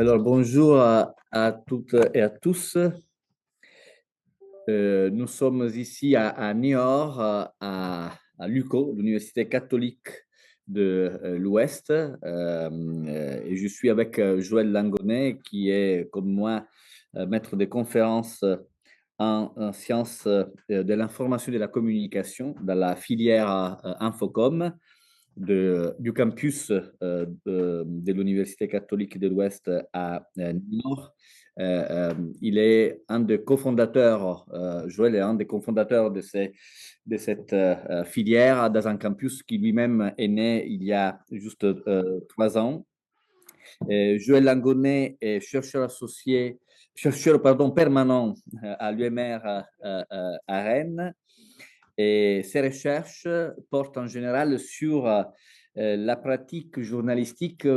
Alors, bonjour à toutes et à tous. Nous sommes ici à Niort, à l'UCO, l'Université catholique de l'Ouest. Et je suis avec Joël Langonnet, qui est, comme moi, maître de conférences en sciences de l'information et de la communication dans la filière Infocom du campus de l'Université catholique de l'Ouest à Niort. Il est un des cofondateurs, Joël est un des cofondateurs de cette filière dans un campus qui lui-même est né il y a juste 3 ans. Joël Langonnet est chercheur associé, chercheur pardon, permanent à l'UMR à Rennes. Et ces recherches portent en général sur la pratique journalistique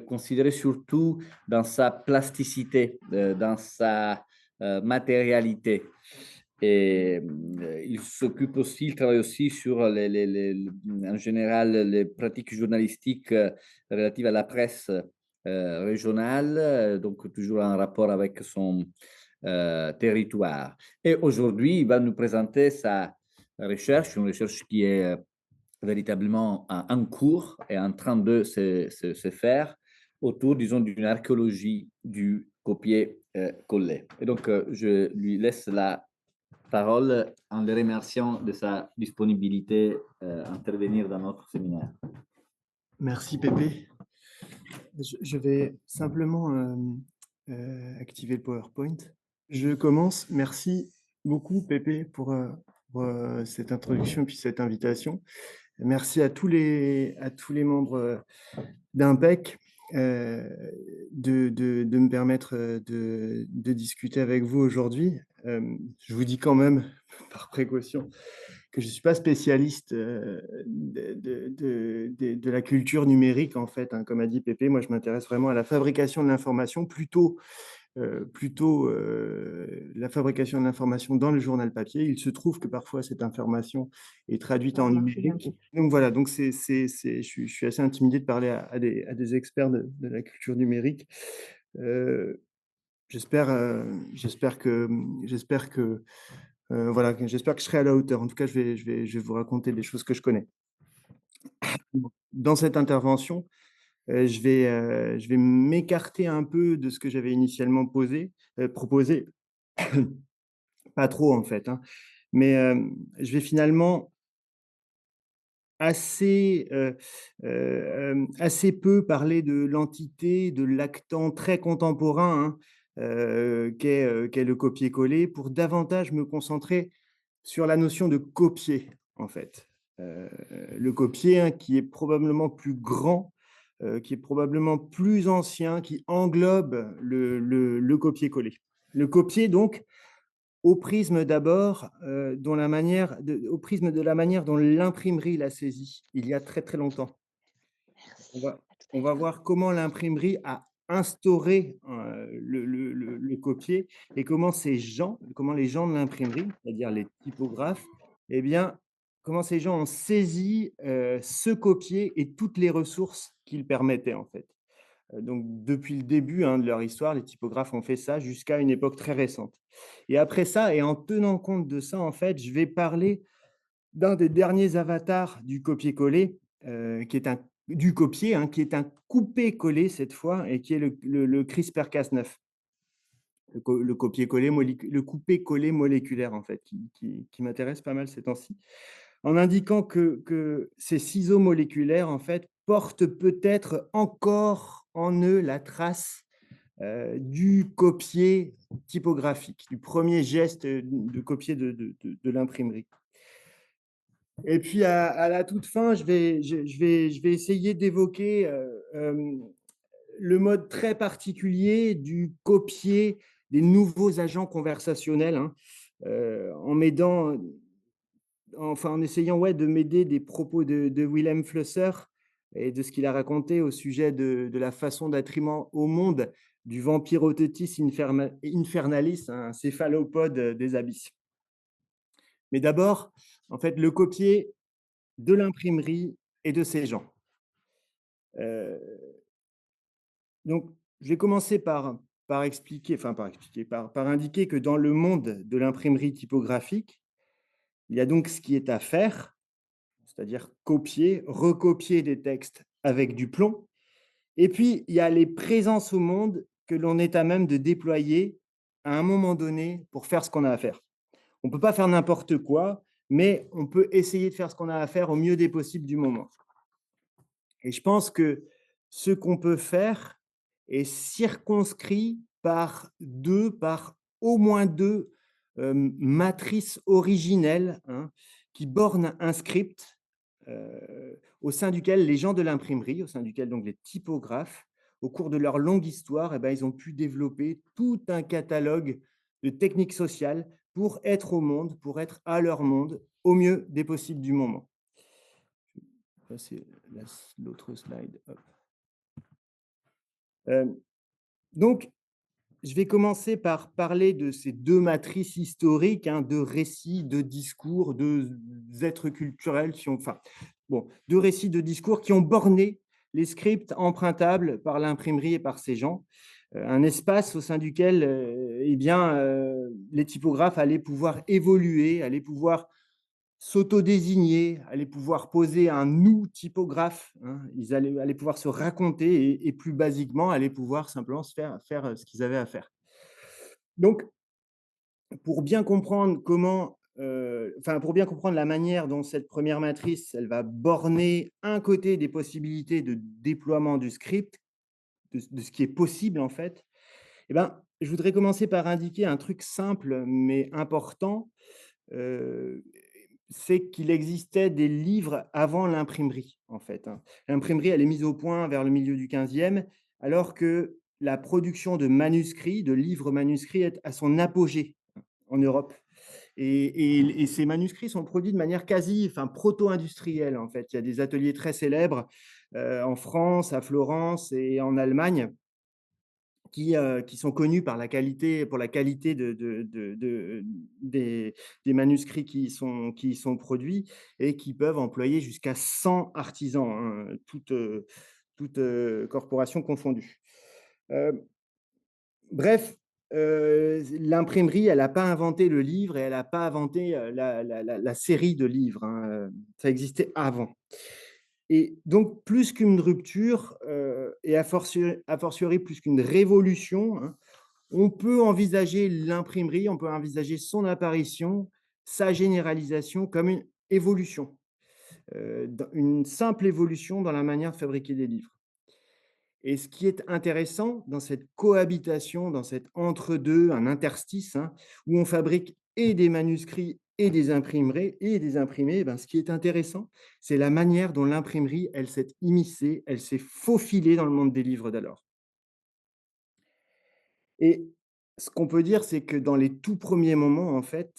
considérée surtout dans sa plasticité, dans sa matérialité. Et il s'occupe aussi, il travaille aussi sur en général les pratiques journalistiques relatives à la presse régionale, donc toujours en rapport avec son territoire. Et aujourd'hui, il va nous présenter sa recherche, une recherche qui est véritablement en cours et en train de se faire autour, disons, d'une archéologie du copier-coller. Et donc, je lui laisse la parole en le remerciant de sa disponibilité à intervenir dans notre séminaire. Merci Pépé. Je vais simplement activer le PowerPoint. Je commence. Merci beaucoup Pépé pour cette introduction et puis cette invitation. Merci à tous les membres d'Impec de me permettre de discuter avec vous aujourd'hui. Je vous dis quand même, par précaution, que je ne suis pas spécialiste de la culture numérique, en fait, hein, comme a dit Pépé. Moi, je m'intéresse vraiment à la fabrication de l'information, plutôt la fabrication de l'information dans le journal papier. Il se trouve que parfois, cette information est traduite en numérique. Donc voilà, donc je suis assez intimidé de parler à des experts de la culture numérique. J'espère que voilà, j'espère que je serai à la hauteur. En tout cas, je vais vous raconter des choses que je connais. Dans cette intervention, je vais m'écarter un peu de ce que j'avais initialement proposé. Pas trop, en fait, hein. Mais je vais finalement assez peu parler de l'entité, de l'actant très contemporain, hein, qu'est le copier-coller, pour davantage me concentrer sur la notion de copier, en fait. Le copier, hein, qui est probablement plus grand, qui est probablement plus ancien, qui englobe le copier-coller. Le copier, donc, au prisme d'abord, au prisme de la manière dont l'imprimerie l'a saisi, il y a très, très longtemps. On va, on va voir comment l'imprimerie a instauré le copier et comment les gens de l'imprimerie, c'est-à-dire les typographes, eh bien, comment ces gens ont saisi ce copier et toutes les ressources qu'il permettait, en fait. Donc, depuis le début, hein, de leur histoire, les typographes ont fait ça jusqu'à une époque très récente. Et après ça, et en tenant compte de ça, en fait, je vais parler d'un des derniers avatars du copier-coller, qui est du copier, hein, qui est un coupé-collé cette fois, et qui est le CRISPR-Cas9. Le copier-coller, le coupé-collé moléculaire, en fait, qui m'intéresse pas mal ces temps-ci, en indiquant que ces ciseaux moléculaires, en fait, portent peut-être encore en eux la trace du copier typographique, du premier geste de copier de l'imprimerie. Et puis, à la toute fin, je vais essayer d'évoquer le mode très particulier du copier des nouveaux agents conversationnels, hein, en essayant, ouais, de m'aider des propos de Wilhelm Flusser et de ce qu'il a raconté au sujet de la façon d'être au monde du Vampirotetis infernalis, un céphalopode des abysses. Mais d'abord, en fait, le copier de l'imprimerie et de ces gens. Donc, Je vais commencer par expliquer, par indiquer que dans le monde de l'imprimerie typographique, il y a donc ce qui est à faire, c'est-à-dire copier, recopier des textes avec du plomb. Et puis, il y a les présences au monde que l'on est à même de déployer à un moment donné pour faire ce qu'on a à faire. On ne peut pas faire n'importe quoi, mais on peut essayer de faire ce qu'on a à faire au mieux des possibles du moment. Et je pense que ce qu'on peut faire est circonscrit par au moins deux matrices originelles, hein, qui bornent un script au sein duquel les gens de l'imprimerie, au sein duquel donc les typographes, au cours de leur longue histoire, eh ben, ils ont pu développer tout un catalogue de techniques sociales pour être au monde, pour être à leur monde, au mieux des possibles du moment. Ça, c'est l'autre slide. Hop. Euh, donc, je vais commencer par parler de ces deux matrices historiques, hein, de récits, de discours, de êtres culturels, de récits, de discours qui ont borné les scripts empruntables par l'imprimerie et par ces gens. Un espace au sein duquel les typographes allaient pouvoir évoluer, allaient pouvoir s'auto-désigner, allaient pouvoir poser un nous typographe, hein, ils allaient pouvoir se raconter et plus basiquement, allaient pouvoir simplement faire ce qu'ils avaient à faire. Donc, pour bien comprendre pour bien comprendre la manière dont cette première matrice, elle va borner un côté des possibilités de déploiement du script, de ce qui est possible en fait, eh ben, je voudrais commencer par indiquer un truc simple mais important, euh, c'est qu'il existait des livres avant l'imprimerie, en fait, hein. L'imprimerie, elle est mise au point vers le milieu du 15e, alors que la production de manuscrits, de livres manuscrits, est à son apogée en Europe. Et ces manuscrits sont produits de manière proto-industrielle, en fait. Il y a des ateliers très célèbres en France, à Florence et en Allemagne, qui sont connus pour la qualité des manuscrits qui sont produits et qui peuvent employer jusqu'à 100 artisans, hein, toutes corporations confondues. Euh, Bref, l'imprimerie, elle n'a pas inventé le livre et elle n'a pas inventé la série de livres, hein. Ça existait avant. Et donc, plus qu'une rupture, et a fortiori plus qu'une révolution, hein, on peut envisager l'imprimerie, on peut envisager son apparition, sa généralisation comme une évolution, une simple évolution dans la manière de fabriquer des livres. Et ce qui est intéressant dans cette cohabitation, dans cet entre-deux, un interstice, hein, où on fabrique et des manuscrits et des imprimeries et des imprimés, ce qui est intéressant, c'est la manière dont l'imprimerie, elle s'est immiscée, elle s'est faufilée dans le monde des livres d'alors. Et ce qu'on peut dire, c'est que dans les tout premiers moments, en fait,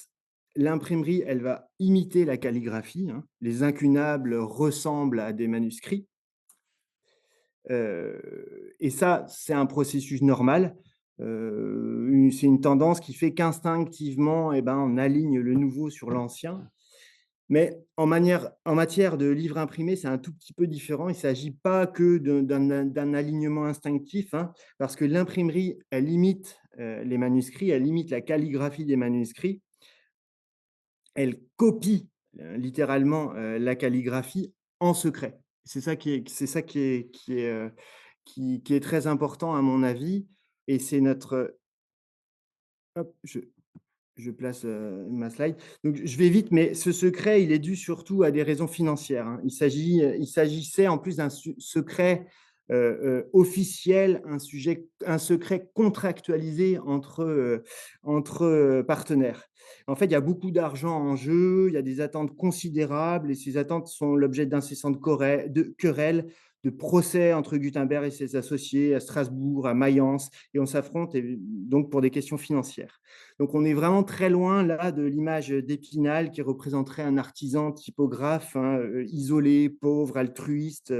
l'imprimerie, elle va imiter la calligraphie, hein. Les incunables ressemblent à des manuscrits. Et ça, c'est un processus normal. C'est une tendance qui fait qu'instinctivement, on aligne le nouveau sur l'ancien. Mais en matière de livre imprimé, c'est un tout petit peu différent. Il ne s'agit pas que d'un alignement instinctif, hein, parce que l'imprimerie, elle imite les manuscrits, elle imite la calligraphie des manuscrits, elle copie littéralement la calligraphie en secret. C'est ça qui est très important à mon avis, et c'est notre… Hop, je place ma slide. Donc, je vais vite, mais ce secret, il est dû surtout à des raisons financières, hein. Il s'agissait en plus d'un secret officiel, un secret contractualisé entre partenaires. En fait, il y a beaucoup d'argent en jeu, il y a des attentes considérables, et ces attentes sont l'objet d'incessantes querelles, de procès entre Gutenberg et ses associés à Strasbourg, à Mayence, et on s'affronte donc pour des questions financières. Donc, on est vraiment très loin là de l'image d'Épinal qui représenterait un artisan typographe, hein, isolé, pauvre, altruiste,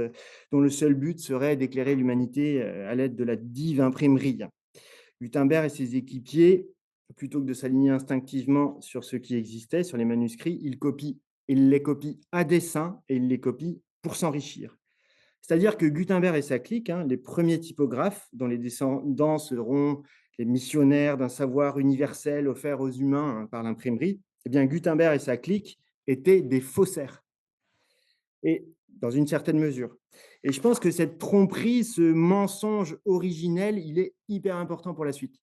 dont le seul but serait d'éclairer l'humanité à l'aide de la dive imprimerie. Gutenberg et ses équipiers, plutôt que de s'aligner instinctivement sur ce qui existait, sur les manuscrits, ils les copient à dessein et ils les copient pour s'enrichir. C'est-à-dire que Gutenberg et sa clique, hein, les premiers typographes dont les descendants seront les missionnaires d'un savoir universel offert aux humains, hein, par l'imprimerie, eh bien Gutenberg et sa clique étaient des faussaires, et dans une certaine mesure. Et je pense que cette tromperie, ce mensonge originel, il est hyper important pour la suite.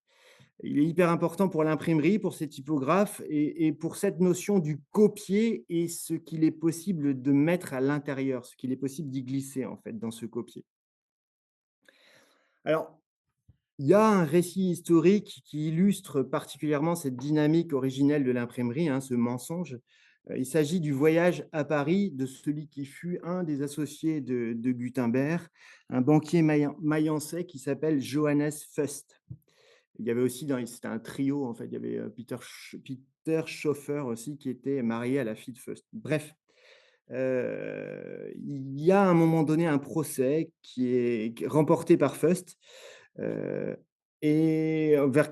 Il est hyper important pour l'imprimerie, pour ces typographes et pour cette notion du copier et ce qu'il est possible de mettre à l'intérieur, ce qu'il est possible d'y glisser en fait dans ce copier. Alors, il y a un récit historique qui illustre particulièrement cette dynamique originelle de l'imprimerie, hein, ce mensonge. Il s'agit du voyage à Paris de celui qui fut un des associés de Gutenberg, un banquier mayennais qui s'appelle Johannes Fust. Il y avait aussi, c'était un trio, en fait, il y avait Peter Schoeffer aussi qui était marié à la fille de Fust. Bref, il y a à un moment donné un procès qui est remporté par Fust, heu et vers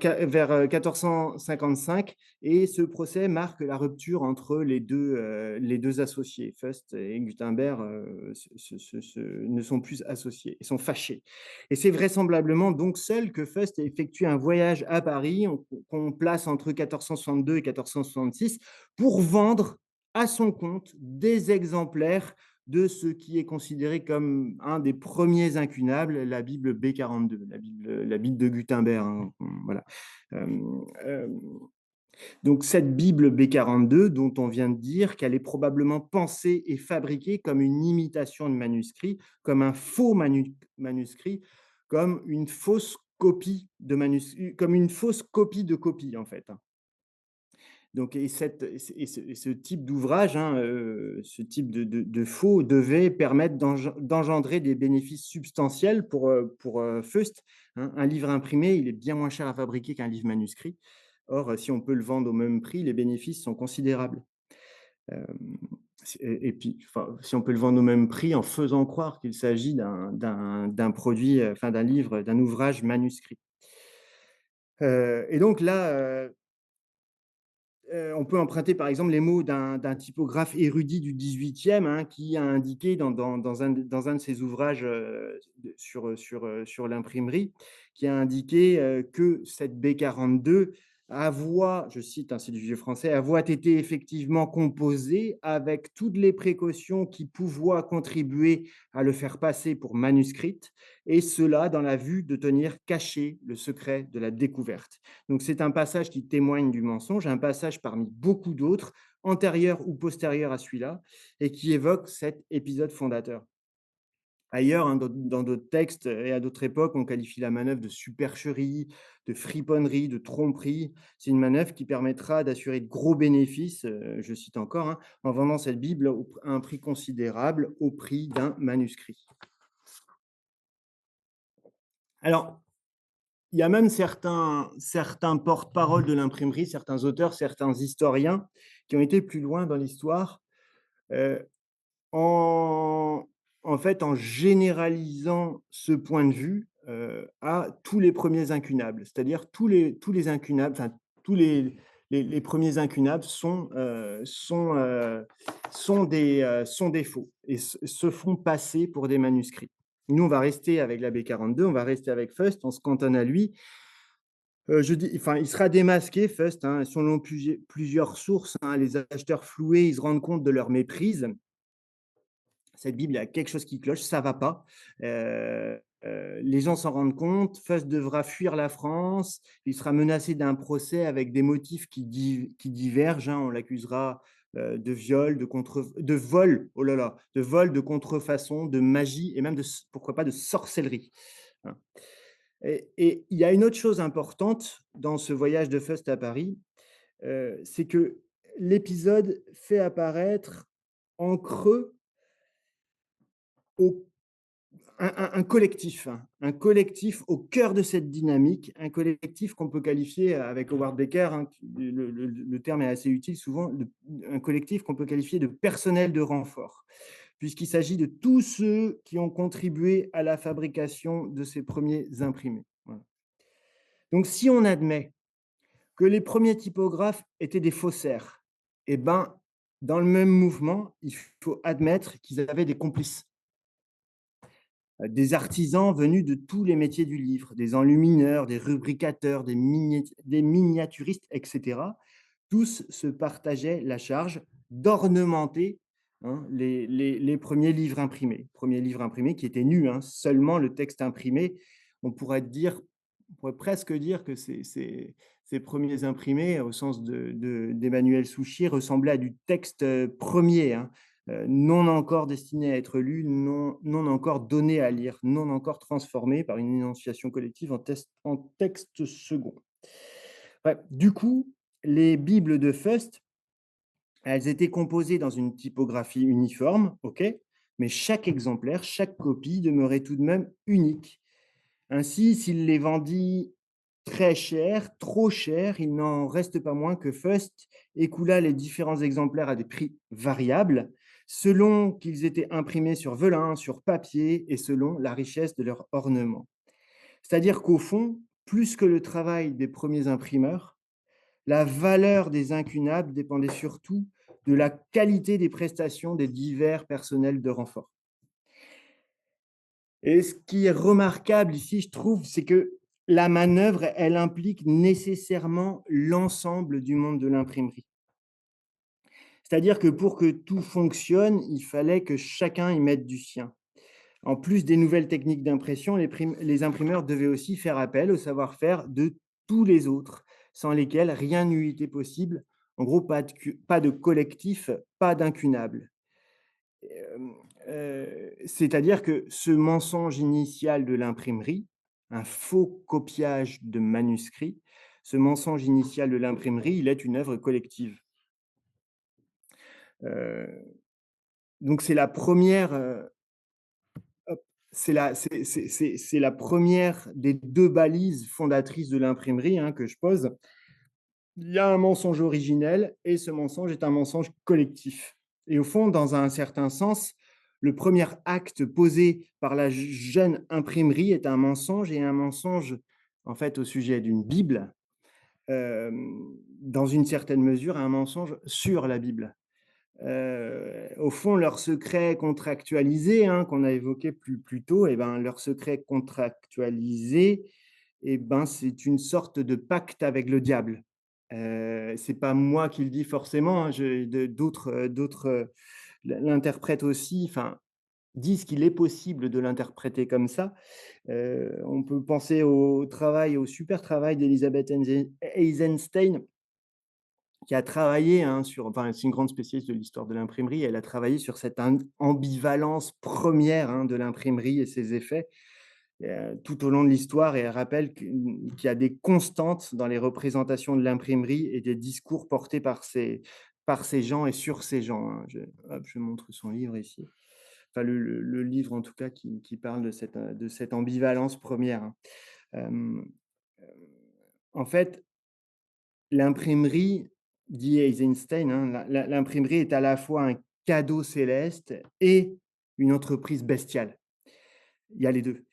1455, et ce procès marque la rupture entre les 2 associés. Fust et Gutenberg, ne sont plus associés, ils sont fâchés, et c'est vraisemblablement donc seul que Fust effectue un voyage à Paris, qu'on place entre 1462 et 1466, pour vendre à son compte des exemplaires de ce qui est considéré comme un des premiers incunables, la Bible B42, la Bible de Gutenberg, hein, voilà. Euh, donc cette Bible B42, dont on vient de dire qu'elle est probablement pensée et fabriquée comme une imitation de manuscrit, comme un faux manuscrit, comme une fausse copie de manuscrit, comme une fausse copie de copie en fait, hein. Donc, ce type d'ouvrage, hein, ce type de faux devait permettre d'engendrer des bénéfices substantiels pour Fust, hein. Un livre imprimé, il est bien moins cher à fabriquer qu'un livre manuscrit. Or, si on peut le vendre au même prix, les bénéfices sont considérables. Euh, et puis, enfin, si on peut le vendre au même prix en faisant croire qu'il s'agit d'un produit, enfin d'un livre, d'un ouvrage manuscrit. Et donc là, on peut emprunter par exemple les mots d'un typographe érudit du 18e, hein, qui a indiqué dans un de ses ouvrages sur l'imprimerie, qui a indiqué que cette B42 je cite, hein, c'est du vieux français, avoir été effectivement composée avec toutes les précautions qui pouvaient contribuer à le faire passer pour manuscrite, et cela dans la vue de tenir caché le secret de la découverte. Donc c'est un passage qui témoigne du mensonge, un passage parmi beaucoup d'autres, antérieur ou postérieur à celui-là, et qui évoque cet épisode fondateur. Ailleurs, hein, dans d'autres textes et à d'autres époques, on qualifie la manœuvre de supercherie, de friponnerie, de tromperie. C'est une manœuvre qui permettra d'assurer de gros bénéfices, je cite encore, hein, en vendant cette Bible à un prix considérable, au prix d'un manuscrit. Alors, il y a même certains porte-parole de l'imprimerie, certains auteurs, certains historiens qui ont été plus loin dans l'histoire, euh, en, en fait, en généralisant ce point de vue à tous les premiers incunables. C'est-à-dire tous les incunables, enfin, les premiers incunables sont des faux et se font passer pour des manuscrits. Nous, on va rester avec la B42, on va rester avec Fust, on se cantonne à lui. Il sera démasqué, Fust, hein, selon plusieurs sources, hein. Les acheteurs floués, ils se rendent compte de leur méprise. Cette Bible, il y a quelque chose qui cloche, ça ne va pas. Les gens s'en rendent compte, Fust devra fuir la France, il sera menacé d'un procès avec des motifs qui divergent, hein. On l'accusera de viol, de vol, oh là là, de vol, de contrefaçon, de magie et même pourquoi pas, de sorcellerie, hein. Et il y a une autre chose importante dans ce voyage de Fust à Paris, c'est que l'épisode fait apparaître en creux au un collectif, hein, un collectif au cœur de cette dynamique, un collectif qu'on peut qualifier avec Howard Becker, hein, le terme est assez utile souvent, un collectif qu'on peut qualifier de personnel de renfort, puisqu'il s'agit de tous ceux qui ont contribué à la fabrication de ces premiers imprimés. Voilà. Donc, si on admet que les premiers typographes étaient des faussaires, eh ben, dans le même mouvement, il faut admettre qu'ils avaient des complices. des artisans venus de tous les métiers du livre, des enlumineurs, des rubricateurs, des miniaturistes, etc. Tous se partageaient la charge d'ornementer, hein, les premiers livres imprimés. Premiers livres imprimés qui étaient nus, hein, seulement le texte imprimé. On pourrait presque dire que ces premiers imprimés, au sens d'Emmanuel Souchier, ressemblaient à du texte premier, hein, non encore destiné à être lu, non encore donné à lire, non encore transformé par une énonciation collective en texte second. Ouais, du coup, les Bibles de Fust, elles étaient composées dans une typographie uniforme, ok, mais chaque exemplaire, chaque copie demeurait tout de même unique. Ainsi, s'il les vendit très cher, trop cher, il n'en reste pas moins que Fust écoula les différents exemplaires à des prix variables, selon qu'ils étaient imprimés sur velin, sur papier et selon la richesse de leur ornement. C'est-à-dire qu'au fond, plus que le travail des premiers imprimeurs, la valeur des incunables dépendait surtout de la qualité des prestations des divers personnels de renfort. Et ce qui est remarquable ici, je trouve, c'est que la manœuvre, elle implique nécessairement l'ensemble du monde de l'imprimerie. C'est-à-dire que pour que tout fonctionne, il fallait que chacun y mette du sien. En plus des nouvelles techniques d'impression, les imprimeurs devaient aussi faire appel au savoir-faire de tous les autres, sans lesquels rien n'eût été possible. En gros, pas de collectif, pas d'incunable. C'est-à-dire que ce mensonge initial de l'imprimerie, un faux copiage de manuscrits, ce mensonge initial de l'imprimerie, il est une œuvre collective. Euh, donc c'est la première, c'est la première des deux balises fondatrices de l'imprimerie, hein, que je pose. Il y a un mensonge originel et ce mensonge est un mensonge collectif. Et au fond, dans un certain sens, le premier acte posé par la jeune imprimerie est un mensonge, et un mensonge en fait au sujet d'une Bible, euh, dans une certaine mesure un mensonge sur la Bible. Au fond, leur secret contractualisé, hein, qu'on a évoqué plus tôt, et ben, leur secret contractualisé, et ben, c'est une sorte de pacte avec le diable. C'est pas moi qui le dis forcément, hein, d'autres l'interprètent aussi, enfin, disent qu'il est possible de l'interpréter comme ça. On peut penser au super travail d'Elisabeth Eisenstein, qui a travaillé, hein, enfin, c'est une grande spécialiste de l'histoire de l'imprimerie, elle a travaillé sur cette ambivalence première, hein, de l'imprimerie et ses effets, tout au long de l'histoire, et elle rappelle qu'il y a des constantes dans les représentations de l'imprimerie et des discours portés par ces gens et sur ces gens, hein. Je montre son livre ici. Enfin, le livre, en tout cas, qui parle de cette ambivalence première, hein. Euh, En fait, l'imprimerie, dit Eisenstein, hein, l'imprimerie est à la fois un cadeau céleste et une entreprise bestiale. Il y a les deux.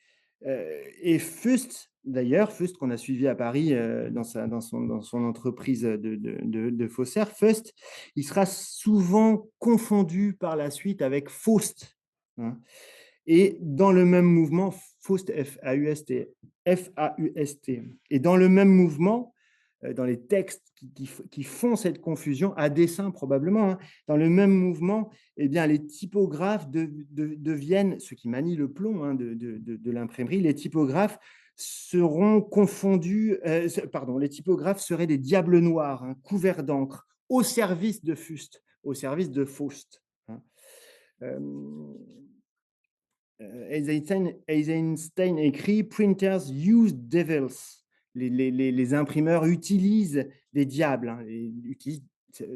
Et Fust, d'ailleurs, Fust qu'on a suivi à Paris, dans son entreprise de faussaire, Fust, il sera souvent confondu par la suite avec Faust, hein. Et dans le même mouvement, Faust, F-A-U-S-T, F-A-U-S-T. Et dans le même mouvement, dans les textes qui font cette confusion, à dessein probablement, hein, dans le même mouvement, eh bien, les typographes deviennent, ceux qui manient le plomb, hein, de l'imprimerie, les typographes seront confondus, les typographes seraient des diables noirs, hein, couverts d'encre, au service de Fust, au service de Faust, hein. Euh, Eisenstein écrit « Printers use devils ». Les imprimeurs utilisent des diables, hein, utilisent,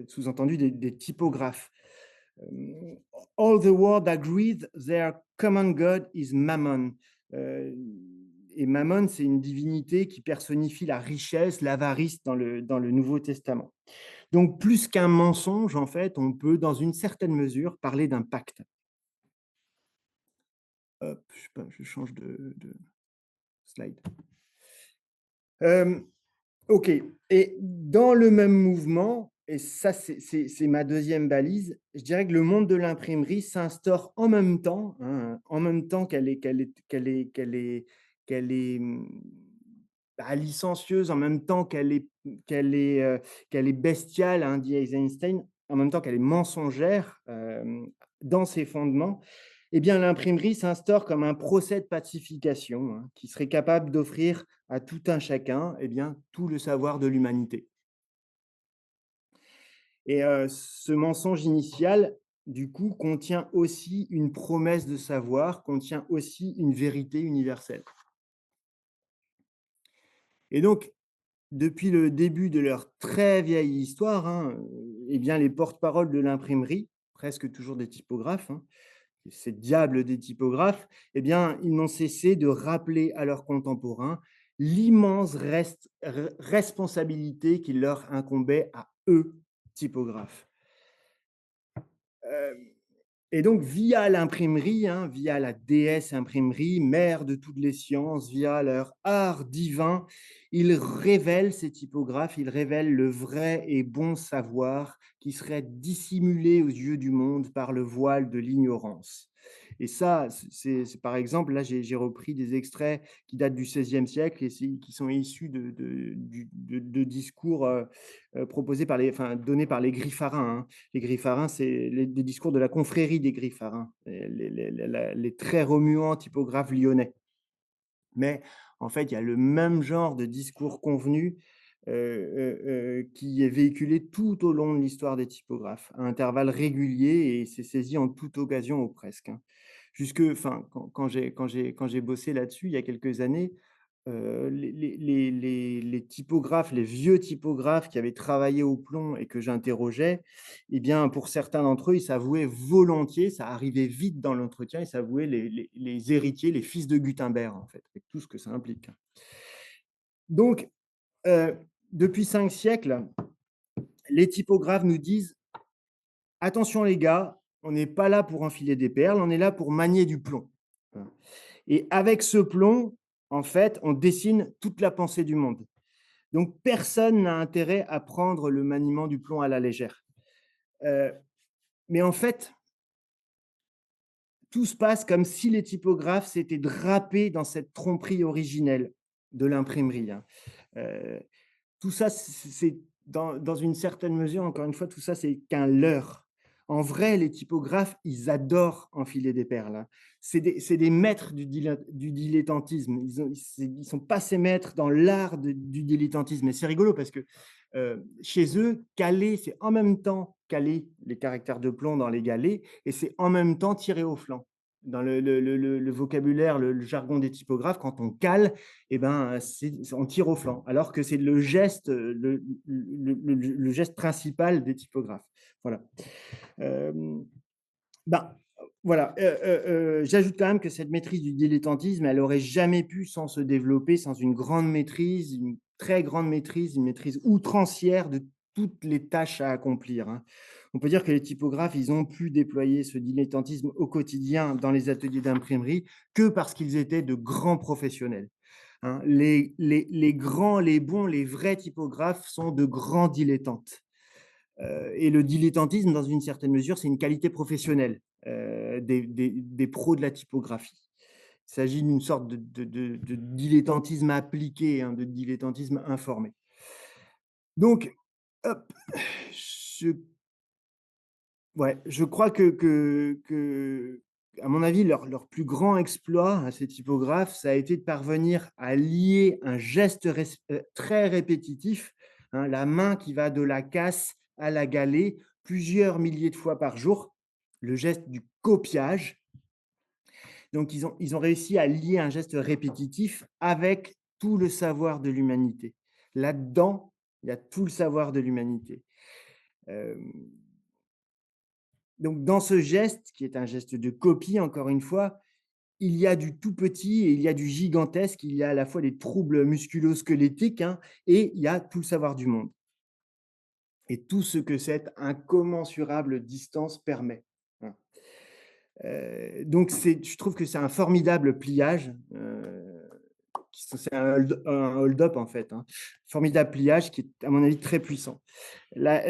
sous-entendu, des typographes. All the world agrees their common god is Mammon. Et Mammon, c'est une divinité qui personnifie la richesse, l'avarice dans le Nouveau Testament. Donc, plus qu'un mensonge, en fait, on peut, dans une certaine mesure, parler d'un pacte. Hop, je sais pas, je change de slide. OK. Et dans le même mouvement, et ça, c'est ma deuxième balise. Je dirais que le monde de l'imprimerie s'instaure en même temps, hein, en même temps qu'elle est bah, licencieuse, en même temps qu'elle est bestiale, hein, dit Eisenstein, en même temps qu'elle est mensongère dans ses fondements. Eh bien, l'imprimerie s'instaure comme un procès de pacification, hein, qui serait capable d'offrir à tout un chacun, eh bien, tout le savoir de l'humanité. Et ce mensonge initial, du coup, contient aussi une promesse de savoir, contient aussi une vérité universelle. Et donc, depuis le début de leur très vieille histoire, hein, eh bien, les porte-paroles de l'imprimerie, presque toujours des typographes, hein, ces diables des typographes, eh bien, ils n'ont cessé de rappeler à leurs contemporains l'immense responsabilité qui leur incombait à eux, typographes. Euh, Et donc, via l'imprimerie, hein, via la déesse imprimerie, mère de toutes les sciences, via leur art divin, ils révèlent, ces typographes, ils révèlent le vrai et bon savoir qui serait dissimulé aux yeux du monde par le voile de l'ignorance. Et ça, c'est par exemple, là, j'ai repris des extraits qui datent du XVIe siècle et qui sont issus de discours proposés par enfin, donnés par les griffarins, hein. Les griffarins, c'est des discours de la confrérie des griffarins, les très remuants typographes lyonnais. Mais en fait, il y a le même genre de discours convenu qui est véhiculé tout au long de l'histoire des typographes, à intervalles réguliers, et c'est saisi en toute occasion ou presque, hein. Enfin, quand j'ai bossé là-dessus il y a quelques années, les typographes, les vieux typographes qui avaient travaillé au plomb et que j'interrogeais, eh bien, pour certains d'entre eux, ils s'avouaient volontiers, ça arrivait vite dans l'entretien, ils s'avouaient les héritiers, les fils de Gutenberg, en fait, avec tout ce que ça implique. Donc, euh, depuis 5 siècles, les typographes nous disent: attention les gars, on n'est pas là pour enfiler des perles, on est là pour manier du plomb. Et avec ce plomb, en fait, on dessine toute la pensée du monde. Donc, personne n'a intérêt à prendre le maniement du plomb à la légère. Mais en fait, tout se passe comme si les typographes s'étaient drapés dans cette tromperie originelle de l'imprimerie, hein. Tout ça, c'est dans une certaine mesure, encore une fois, tout ça, c'est qu'un leurre. En vrai, les typographes, ils adorent enfiler des perles, hein. C'est des maîtres du dilettantisme. Ils sont passés maîtres dans l'art du dilettantisme. Et c'est rigolo parce que chez eux, caler, c'est en même temps caler les caractères de plomb dans les galets et c'est en même temps tirer au flanc. Dans le vocabulaire, le jargon des typographes, quand on cale, eh ben, on tire au flanc, alors que c'est le geste, le geste principal des typographes. Voilà. Ben, voilà. J'ajoute quand même que cette maîtrise du dilettantisme, elle n'aurait jamais pu sans se développer, sans une grande maîtrise, une très grande maîtrise, une maîtrise outrancière de toutes les tâches à accomplir, hein. On peut dire que les typographes, ils ont pu déployer ce dilettantisme au quotidien dans les ateliers d'imprimerie que parce qu'ils étaient de grands professionnels, hein. Les grands, les bons, les vrais typographes sont de grands dilettantes. Et le dilettantisme, dans une certaine mesure, c'est une qualité professionnelle des pros de la typographie. Il s'agit d'une sorte de dilettantisme appliqué, hein, de dilettantisme informé. Donc, hop, je, ouais, je crois à mon avis, leur plus grand exploit à ces typographes, ça a été de parvenir à lier un geste très répétitif, hein, la main qui va de la casse à la galée plusieurs milliers de fois par jour, le geste du copiage. Donc, ils ont réussi à lier un geste répétitif avec tout le savoir de l'humanité. Là-dedans, il y a tout le savoir de l'humanité. Donc, dans ce geste, qui est un geste de copie, encore une fois, il y a du tout petit et il y a du gigantesque. Il y a à la fois des troubles musculo-squelettiques, hein, et il y a tout le savoir du monde. Et tout ce que cette incommensurable distance permet, hein. Donc, je trouve que c'est un formidable pliage. C'est un hold-up, en fait, hein. Formidable pliage qui est, à mon avis, très puissant. La,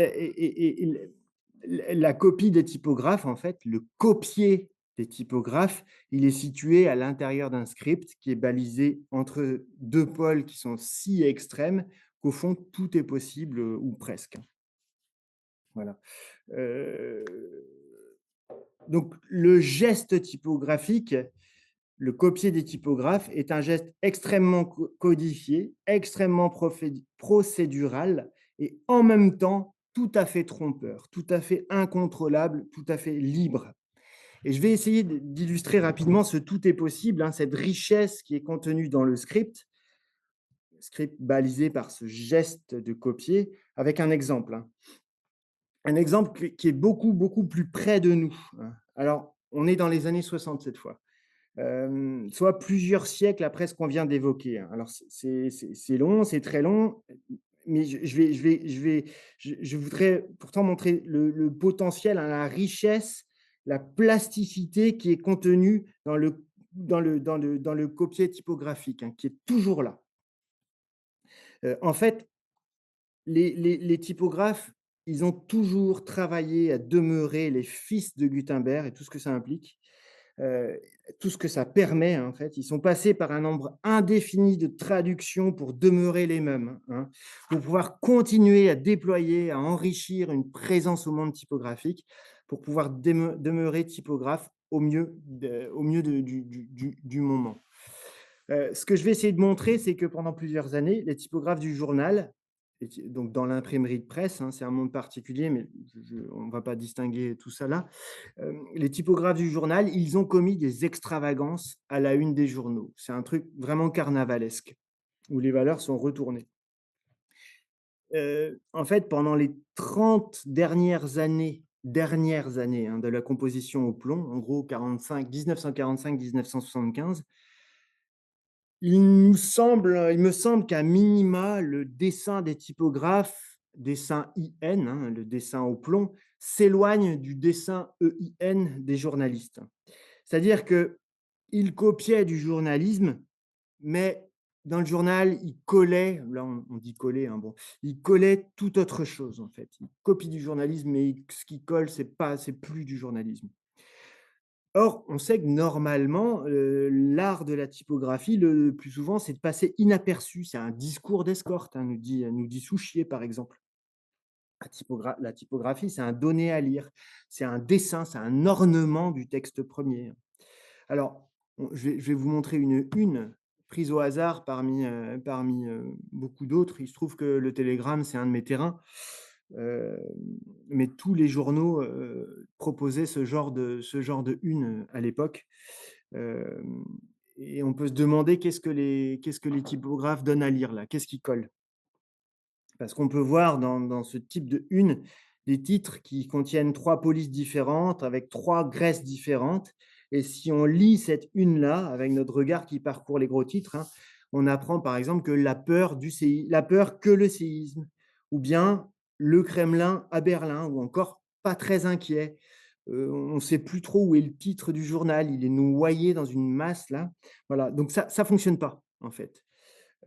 la copie des typographes, en fait, le copier des typographes, il est situé à l'intérieur d'un script qui est balisé entre deux pôles qui sont si extrêmes qu'au fond, tout est possible ou presque. Voilà. Euh, donc, le geste typographique, le copier des typographes, est un geste extrêmement codifié, extrêmement procédural et en même temps tout à fait trompeur, tout à fait incontrôlable, tout à fait libre. Et je vais essayer d'illustrer rapidement ce tout est possible, hein, cette richesse qui est contenue dans le script balisé par ce geste de copier, avec un exemple. Hein. Un exemple qui est beaucoup, beaucoup plus près de nous. Hein. Alors, on est dans les années 60 cette fois. Soit plusieurs siècles après ce qu'on vient d'évoquer. Hein. Alors, c'est long, c'est très long, mais je voudrais pourtant montrer le potentiel, hein, la richesse, la plasticité qui est contenue dans le copier typographique, hein, qui est toujours là. En fait, les typographes, ils ont toujours travaillé à demeurer les fils de Gutenberg et tout ce que ça implique. Tout ce que ça permet, en fait. Ils sont passés par un nombre indéfini de traductions pour demeurer les mêmes, hein, pour pouvoir continuer à déployer, à enrichir une présence au monde typographique, pour pouvoir demeurer typographe au mieux, du moment. Ce que je vais essayer de montrer, c'est que pendant plusieurs années, les typographes du journal, donc dans l'imprimerie de presse, hein, c'est un monde particulier, mais on ne va pas distinguer tout ça là, les typographes du journal, ils ont commis des extravagances à la une des journaux. C'est un truc vraiment carnavalesque, où les valeurs sont retournées. En fait, pendant les 30 dernières années hein, de la composition au plomb, en gros 1945-1975, il me semble qu'à minima, le dessin des typographes, dessin IN, hein, le dessin au plomb, s'éloigne du dessin EIN des journalistes. C'est-à-dire qu'ils copiaient du journalisme, mais dans le journal, ils collaient, là on dit coller, hein, bon, ils collaient tout autre chose en fait. Ils copient du journalisme, mais ce qu'ils collent, c'est plus du journalisme. Or, on sait que normalement, l'art de la typographie, le plus souvent, c'est de passer inaperçu. C'est un discours d'escorte, hein, nous dit Souchier, par exemple. La typographie, c'est un donné à lire, c'est un dessin, c'est un ornement du texte premier. Alors, je vais vous montrer une prise au hasard parmi beaucoup d'autres. Il se trouve que le Télégramme, c'est un de mes terrains. Mais tous les journaux proposaient ce genre de une à l'époque. Et on peut se demander qu'est-ce que les typographes donnent à lire là, qu'est-ce qui colle. Parce qu'on peut voir dans ce type de une des titres qui contiennent 3 polices différentes avec 3 graisses différentes. Et si on lit cette une-là, avec notre regard qui parcourt les gros titres, hein, on apprend par exemple que la peur que le séisme, ou bien le Kremlin à Berlin, ou encore pas très inquiet. On ne sait plus trop où est le titre du journal, il est noyé dans une masse là. Voilà, donc ça ne fonctionne pas en fait.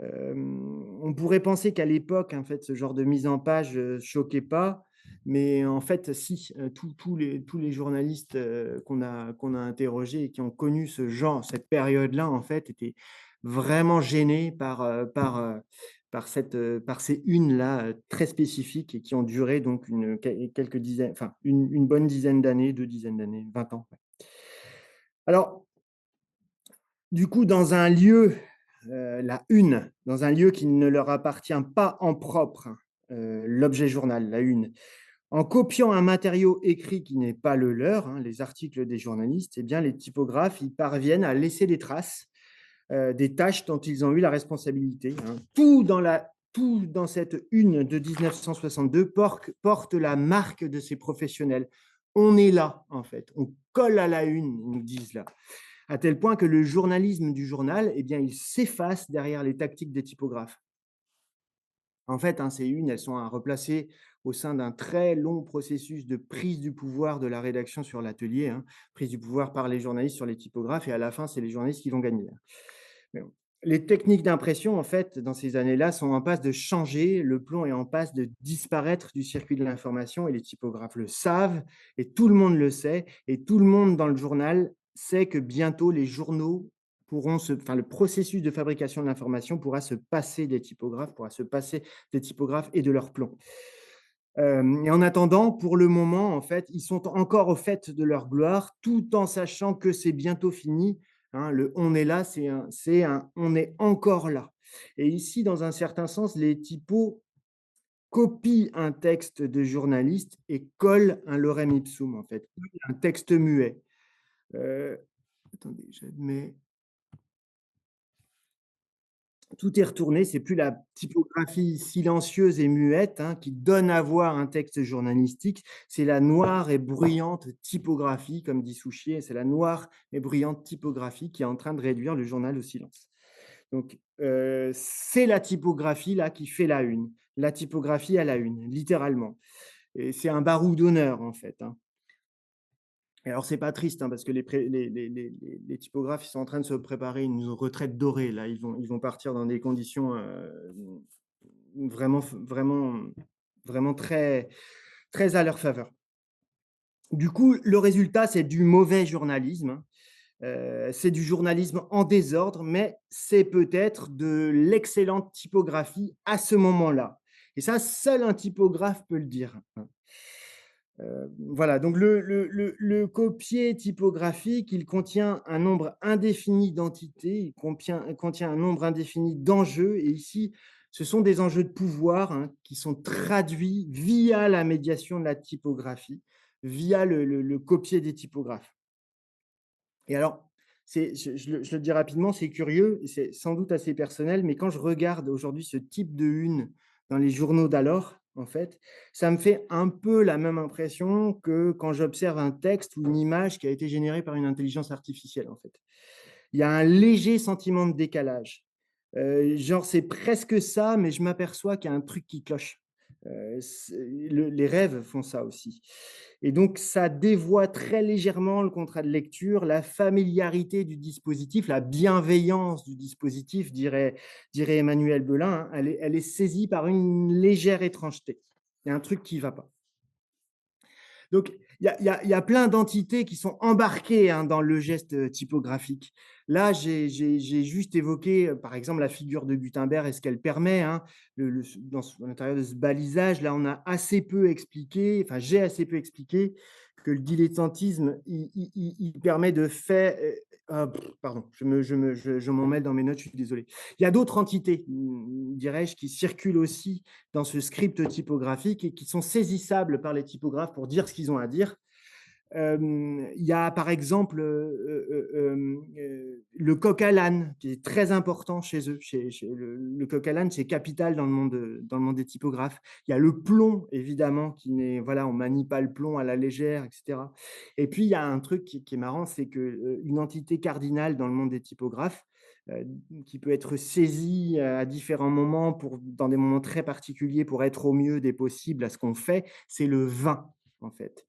On pourrait penser qu'à l'époque, en fait, ce genre de mise en page choquait pas, mais en fait, si, tous les journalistes qu'on a interrogés et qui ont connu cette période-là, en fait, étaient vraiment gênés par ces unes-là très spécifiques et qui ont duré donc quelques dizaines, enfin une bonne dizaine d'années, 2 dizaines d'années, 20 ans. Alors, du coup, dans un lieu la une, dans un lieu qui ne leur appartient pas en propre, l'objet journal, la une, en copiant un matériau écrit qui n'est pas le leur, hein, les articles des journalistes, eh bien, les typographes ils parviennent à laisser des traces des tâches dont ils ont eu la responsabilité. Hein. Tout dans cette une de 1962 porte la marque de ces professionnels. On est là, en fait. On colle à la une, ils nous disent là à tel point que le journalisme du journal, eh bien, il s'efface derrière les tactiques des typographes. En fait, hein, ces unes, elles sont à replacer au sein d'un très long processus de prise du pouvoir de la rédaction sur l'atelier, hein, prise du pouvoir par les journalistes sur les typographes, et à la fin, c'est les journalistes qui vont gagner. Mais bon. Les techniques d'impression, en fait, dans ces années-là, sont en passe de changer. Le plomb est en passe de disparaître du circuit de l'information et les typographes le savent et tout le monde le sait et tout le monde dans le journal sait que bientôt les journaux pourront le processus de fabrication de l'information pourra se passer des typographes, pourra se passer des typographes et de leur plomb. Et en attendant, pour le moment, en fait, ils sont encore au fait de leur gloire, tout en sachant que c'est bientôt fini. Hein, le on est là, c'est un on est encore là. Et ici, dans un certain sens, les typos copient un texte de journaliste et collent un lorem ipsum, en fait, un texte muet. Euh, Attendez, j'admets. Tout est retourné, c'est plus la typographie silencieuse et muette, hein, qui donne à voir un texte journalistique, c'est la noire et bruyante typographie, comme dit Souchier, c'est la noire et bruyante typographie qui est en train de réduire le journal au silence. Donc, c'est la typographie là qui fait la une, la typographie à la une, littéralement. Et c'est un barou d'honneur, en fait. Hein. Et alors, c'est pas triste, hein, parce que les typographes, ils sont en train de se préparer une retraite dorée. Là, ils vont partir dans des conditions vraiment, vraiment, vraiment très, très à leur faveur. Du coup, le résultat, c'est du mauvais journalisme. Hein. C'est du journalisme en désordre, mais c'est peut-être de l'excellente typographie à ce moment-là. Et ça, seul un typographe peut le dire. Voilà, donc le copier typographique, il contient un nombre indéfini d'entités, contient un nombre indéfini d'enjeux, et ici, ce sont des enjeux de pouvoir hein, qui sont traduits via la médiation de la typographie, via le copier des typographes. Et alors, je le dis rapidement, c'est curieux, c'est sans doute assez personnel, mais quand je regarde aujourd'hui ce type de une dans les journaux d'alors, en fait, ça me fait un peu la même impression que quand j'observe un texte ou une image qui a été générée par une intelligence artificielle, en fait. Il y a un léger sentiment de décalage. Genre, c'est presque ça, mais je m'aperçois qu'il y a un truc qui cloche. Les rêves font ça aussi. Et donc, ça dévoie très légèrement le contrat de lecture, la familiarité du dispositif, la bienveillance du dispositif, dirait Emmanuel Belin. Hein, elle est saisie par une légère étrangeté. Il y a un truc qui ne va pas. Donc, il y a plein d'entités qui sont embarquées hein, dans le geste typographique. Là, j'ai juste évoqué, par exemple, la figure de Gutenberg et ce qu'elle permet. Hein, à l'intérieur de ce balisage, là, on a assez peu expliqué, enfin, j'ai assez peu expliqué que le dilettantisme, il permet de faire… pardon, je m'en mêle dans mes notes, je suis désolé. Il y a d'autres entités, dirais-je, qui circulent aussi dans ce script typographique et qui sont saisissables par les typographes pour dire ce qu'ils ont à dire. Il y a par exemple le coq à l'âne qui est très important chez eux. Le coq à l'âne, c'est capital dans le monde des typographes. Il y a le plomb, évidemment, qui n'est, voilà, on manie pas le plomb à la légère, etc. Et puis, il y a un truc qui est marrant, c'est qu'une entité cardinale dans le monde des typographes, qui peut être saisie à différents moments, dans des moments très particuliers, pour être au mieux des possibles à ce qu'on fait, c'est le vin, en fait.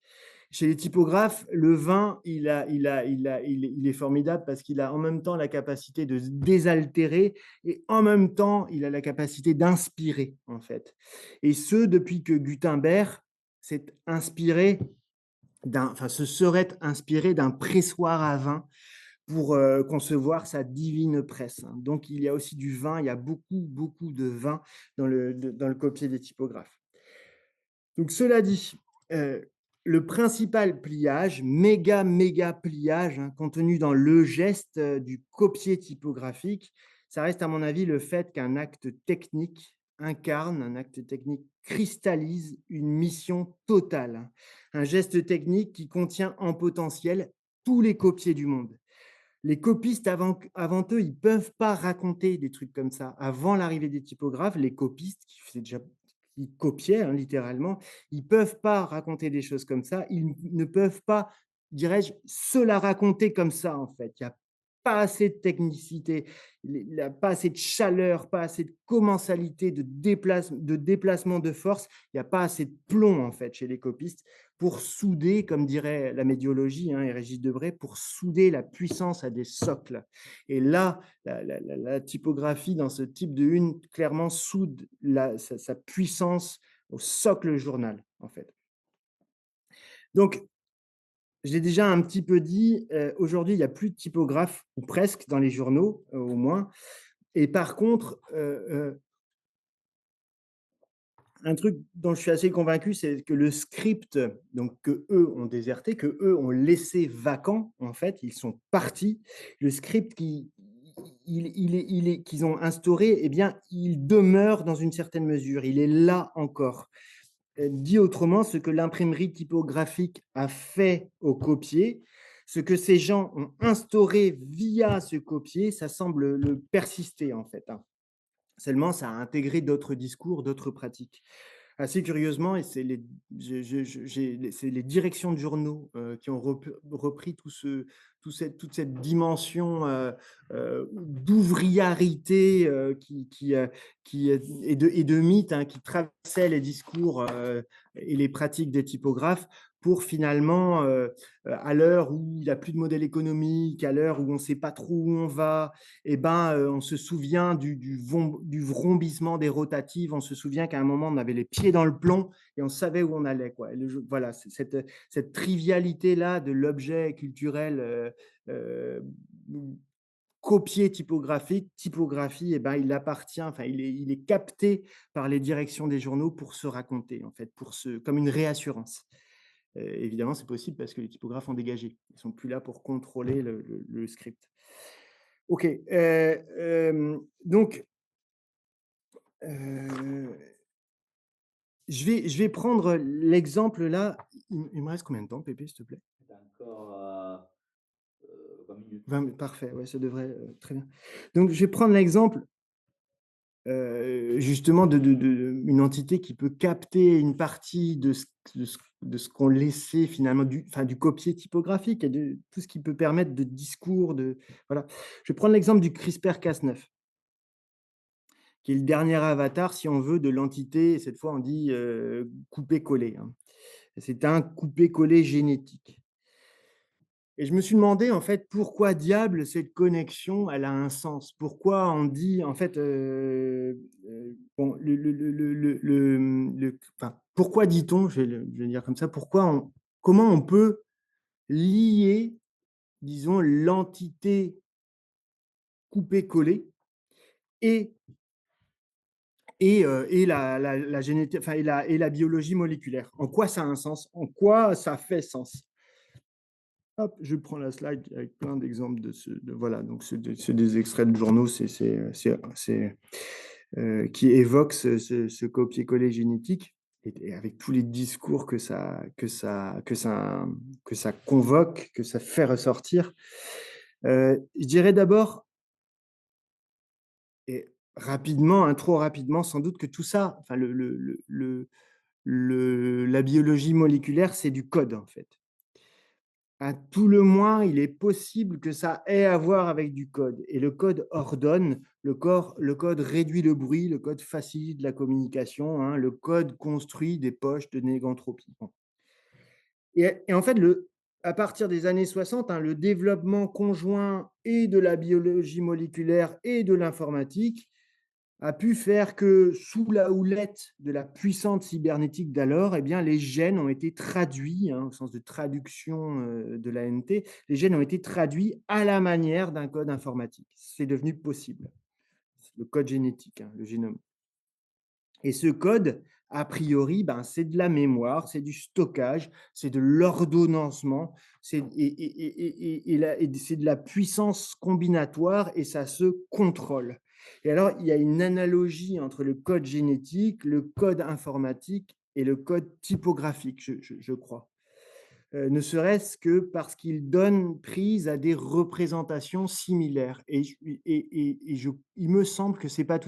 Chez les typographes, le vin, il est formidable parce qu'il a en même temps la capacité de se désaltérer et en même temps, il a la capacité d'inspirer, en fait. Et ce, depuis que Gutenberg s'est inspiré se serait inspiré d'un pressoir à vin pour concevoir sa divine presse. Donc, il y a aussi du vin, il y a beaucoup, beaucoup de vin dans le copier des typographes. Donc, cela dit, le principal pliage, méga pliage, hein, contenu dans le geste du copier typographique, ça reste à mon avis le fait qu'un acte technique incarne, un acte technique cristallise une mission totale. Hein. Un geste technique qui contient en potentiel tous les copiers du monde. Les copistes, avant eux, ils ne peuvent pas raconter des trucs comme ça. Avant l'arrivée des typographes, les copistes, qui copiaient hein, littéralement, ils ne peuvent pas raconter des choses comme ça. Ils ne peuvent pas, dirais-je, se la raconter comme ça, en fait. Il y a pas assez de technicité, pas assez de chaleur, pas assez de commensalité, de déplacement de force. Il n'y a pas assez de plomb, en fait, chez les copistes pour souder, comme dirait la médiologie, hein, et Régis Debray, pour souder la puissance à des socles. Et là, la typographie dans ce type de une, clairement, soude sa puissance au socle journal, en fait. Donc, je l'ai déjà un petit peu dit, aujourd'hui, il n'y a plus de typographes, ou presque, dans les journaux, au moins. Et par contre, un truc dont je suis assez convaincu, c'est que le script, donc que eux ont déserté, que eux ont laissé vacant, en fait, ils sont partis. Le script qu'ils ont instauré, eh bien, il demeure dans une certaine mesure. Il est là encore. Dit autrement, ce que l'imprimerie typographique a fait au copier, ce que ces gens ont instauré via ce copier, ça semble le persister en fait, hein. Seulement, ça a intégré d'autres discours, d'autres pratiques. Assez curieusement, et c'est c'est les directions de journaux qui ont repris toute cette dimension d'ouvriarité et de mythe, hein, qui traversait les discours et les pratiques des typographes pour finalement, à l'heure où il n'y a plus de modèle économique, à l'heure où on ne sait pas trop où on va, eh ben, on se souvient du vrombissement des rotatives, on se souvient qu'à un moment, on avait les pieds dans le plomb et on savait où on allait, quoi. Voilà, cette trivialité-là de l'objet culturel copié typographie, eh ben, il appartient, enfin, il est capté par les directions des journaux pour se raconter, en fait, comme une réassurance. Évidemment, c'est possible parce que les typographes ont dégagé. Ils ne sont plus là pour contrôler le script. OK. Donc, je vais prendre l'exemple là. Il me reste combien de temps, Pépé, s'il te plaît? Encore 20 minutes. 20, parfait, ouais, ça devrait, très bien. Donc, je vais prendre l'exemple justement une entité qui peut capter une partie de ce qu'on laissait finalement du copier typographique et de tout ce qui peut permettre de discours. Voilà. Je vais prendre l'exemple du CRISPR-Cas9, qui est le dernier avatar, si on veut, de l'entité, cette fois on dit coupé-collé, hein. C'est un coupé-collé génétique. Et je me suis demandé, en fait, pourquoi diable cette connexion, elle a un sens? Pourquoi on dit, en fait, bon, enfin, pourquoi dit-on, je vais dire comme ça, comment on peut lier, disons, l'entité coupé-collé et, et la génétique, enfin, et la biologie moléculaire? En quoi ça a un sens? En quoi ça fait sens? Hop, je prends la slide avec plein d'exemples voilà, donc c'est des extraits de journaux qui évoquent ce copier-coller génétique et avec tous les discours que ça convoque, que ça fait ressortir. Je dirais d'abord, et rapidement, hein, trop rapidement, sans doute que tout ça, enfin, la biologie moléculaire, c'est du code en fait. À tout le moins, il est possible que ça ait à voir avec du code. Et le code ordonne, le code réduit le bruit, le code facilite la communication, hein, le code construit des poches de négantropie. Bon. Et en fait, à partir des années 60, hein, le développement conjoint et de la biologie moléculaire et de l'informatique a pu faire que, sous la houlette de la puissante cybernétique d'alors, eh bien, les gènes ont été traduits, hein, au sens de traduction de l'ANT, les gènes ont été traduits à la manière d'un code informatique. C'est devenu possible. Le code génétique, hein, le génome. Et ce code, a priori, ben, c'est de la mémoire, c'est du stockage, c'est de l'ordonnancement, c'est de la puissance combinatoire et ça se contrôle. Et alors, il y a une analogie entre le code génétique, le code informatique et le code typographique, je crois. Ne serait-ce que parce qu'il donne prise à des représentations similaires. Il me semble que c'est pas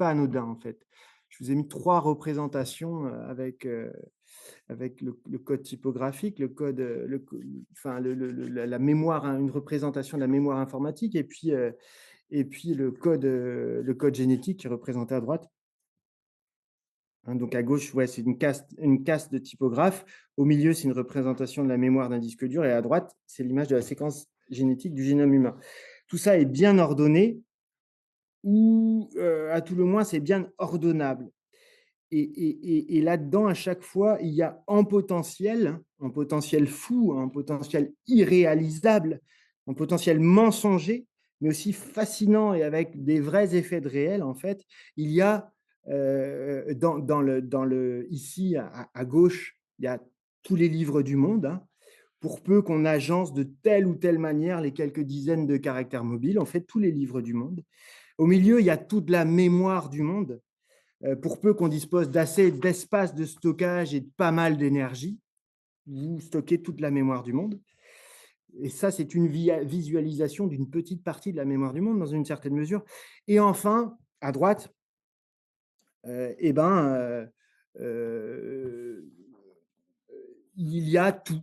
anodin, en fait. Je vous ai mis 3 représentations avec avec le code typographique, le code, enfin, la mémoire, hein, une représentation de la mémoire informatique, et puis le code génétique qui est représenté à droite. Hein, donc à gauche, ouais, c'est une caste de typographe. Au milieu, c'est une représentation de la mémoire d'un disque dur. Et à droite, c'est l'image de la séquence génétique du génome humain. Tout ça est bien ordonné, ou à tout le moins, c'est bien ordonnable. Et là-dedans, à chaque fois, il y a en potentiel fou, en potentiel irréalisable, en potentiel mensonger, mais aussi fascinant et avec des vrais effets de réel, en fait, il y a ici à gauche, il y a tous les livres du monde, hein, pour peu qu'on agence de telle ou telle manière les quelques dizaines de caractères mobiles, on fait tous les livres du monde. Au milieu, il y a toute la mémoire du monde, pour peu qu'on dispose d'assez d'espace de stockage et de pas mal d'énergie, vous stockez toute la mémoire du monde. Et ça, c'est une visualisation d'une petite partie de la mémoire du monde, dans une certaine mesure. Et enfin, à droite, eh ben, il y a tout,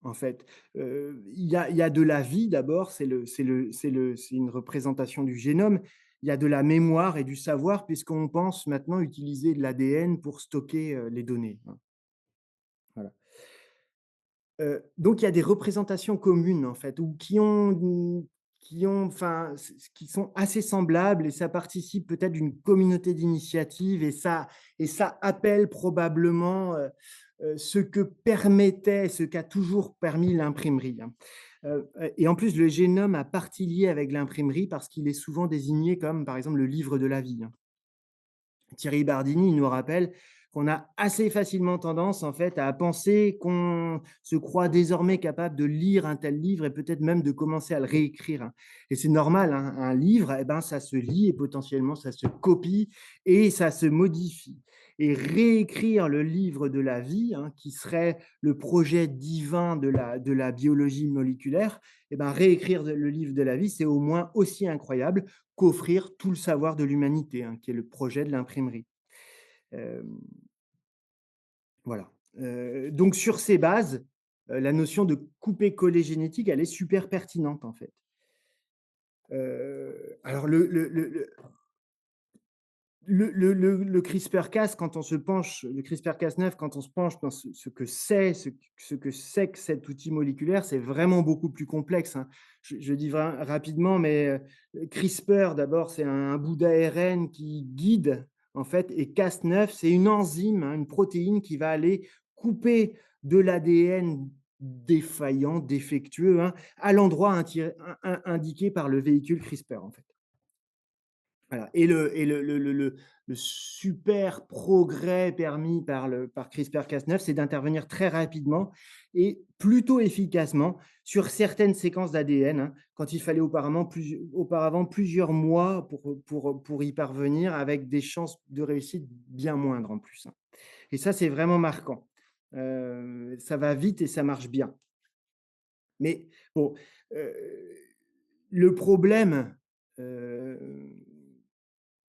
en fait. Il y a de la vie, d'abord, c'est une représentation du génome. Il y a de la mémoire et du savoir, puisqu'on pense maintenant utiliser de l'ADN pour stocker les données. Voilà. Donc il y a des représentations communes, en fait, ou enfin, qui sont assez semblables, et ça participe peut-être d'une communauté d'initiative, et ça appelle probablement ce que permettait, ce qu'a toujours permis l'imprimerie, hein. Et en plus, le génome a partie liée avec l'imprimerie parce qu'il est souvent désigné comme, par exemple, le livre de la vie, hein. Thierry Bardini nous rappelle qu'on a assez facilement tendance, en fait, à penser qu'on se croit désormais capable de lire un tel livre et peut-être même de commencer à le réécrire, hein. Et c'est normal, hein, un livre, eh ben, ça se lit et potentiellement ça se copie et ça se modifie. Et réécrire le livre de la vie, hein, qui serait le projet divin de la biologie moléculaire, eh ben, réécrire le livre de la vie, c'est au moins aussi incroyable qu'offrir tout le savoir de l'humanité, hein, qui est le projet de l'imprimerie. Euh, voilà. Donc sur ces bases, la notion de couper-coller génétique, elle est super pertinente, en fait. Alors le CRISPR-Cas, quand on se penche, le CRISPR-Cas9, quand on se penche dans ce que c'est, que cet outil moléculaire, c'est vraiment beaucoup plus complexe, hein. Je dis rapidement, mais CRISPR, d'abord, c'est un bout d'ARN qui guide, en fait, et Cas9, c'est une enzyme, hein, une protéine qui va aller couper de l'ADN défaillant, défectueux, hein, à l'endroit indiqué par le véhicule CRISPR, en fait. Voilà. Et le super progrès permis par CRISPR-Cas9, c'est d'intervenir très rapidement et plutôt efficacement sur certaines séquences d'ADN, hein, quand il fallait auparavant plusieurs mois pour y parvenir, avec des chances de réussite bien moindres en plus, hein. Et ça, c'est vraiment marquant. Ça va vite et ça marche bien. Mais bon, euh, le problème, euh,